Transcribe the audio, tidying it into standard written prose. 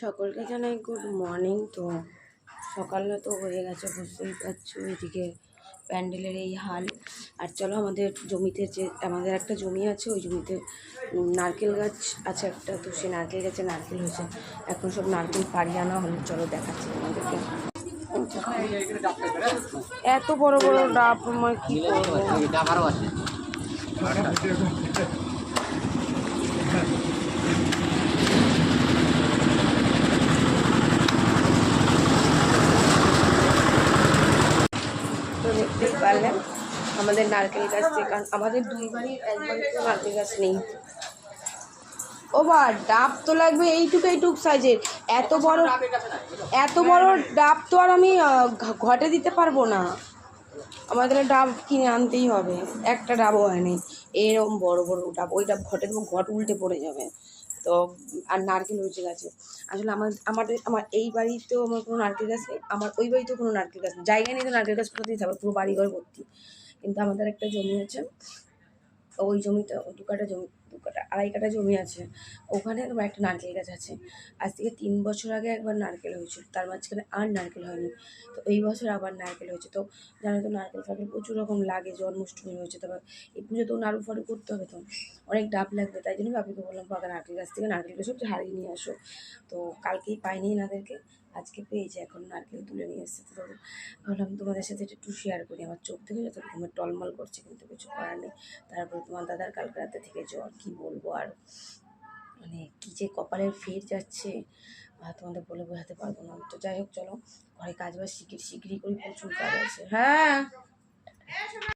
সকলকে জানাই good morning. তো সকালে তো হয়ে গেছে, বুঝতেই পারছো এদিকে প্যান্ডেলের এই হাল। আর চলো আমাদের জমিতে, যে আমাদের একটা জমি আছে, ওই জমিতে নারকেল গাছ আছে একটা, তো সেই নারকেল গাছে নারকেল হয়েছে। এখন সব নারকেল পাড়িয়ে আনা হলো, চলো দেখাচ্ছি আমাদেরকে। এত বড় বড় ডাব আমার কি করবো। তো দেখতেই পারলেন আমাদের নারকেল গাছ, কারণ আমাদের দুই বাড়ির একবারই তো নারকেল গাছ নেই। ও বা ডাব তো লাগবে এইটুক সাইজের, এত বড় ডাব তো আর আমি ঘটে দিতে পারবো না। আমাদের ডাব কিনে আনতেই হবে, একটা ডাবও হয়নি এরকম বড় বড় ডাব। ওই ডাব ঘটে দেবো, ঘট উল্টে পড়ে যাবে। তো আর নারকেল হয়েছে গাছে। আসলে আমার এই বাড়িতেও আমার কোনো নারকেল গাছ নেই, আমার ওই বাড়িতেও কোনো নারকেল গাছ নেই। জায়গা নেই তো নারকেল গাছ কোথাতেই থাকবে, পুরো বাড়িঘর ভর্তি। কিন্তু আমাদের একটা জমি আছে, ওই জমিতে 2 কাঠা 2.5 কাঠা জমি আছে, ওখানে আমার একটা নারকেল গাছ আছে। আজ থেকে 3 বছর আগে একবার নারকেল হয়েছিল, তার মাঝখানে আর নারকেল হয়নি। তো এই বছর আবার নারকেল হয়েছে। তো জানো তো নারকেল ফারকেল প্রচুর রকম লাগে, জন্মাষ্টমী হয়েছে, তারপর এই পুজো তো নাড়ু ফাড়ু করতে হবে, তো অনেক ডাব লাগবে। তাই জন্য বাপিকে বললাম পাকা নারকেল গাছ থেকে নারকেলটা সব হারিয়ে নিয়ে আসো। তো কালকেই পাইনি এনাদেরকে, আজকে পেয়েছে, এখন নারকেল তুলে নিয়ে এসছে। তো ভাবলাম তোমাদের সাথে একটু শেয়ার করি। আমার চোখ থেকে যত ঘুমের টলমল করছে, কিন্তু কিছু করার নেই। তারপরে তোমার দাদার কালকে রাতে থেকে জ্বর, কী বলবো আর, মানে কী যে কপালের ফের যাচ্ছে তোমাদের বলে বোঝাতে পারবো না। তো যাই হোক, চলো ঘরে কাজ বাজ শিগগিরি করি, প্রচুর কাজ আছে। হ্যাঁ।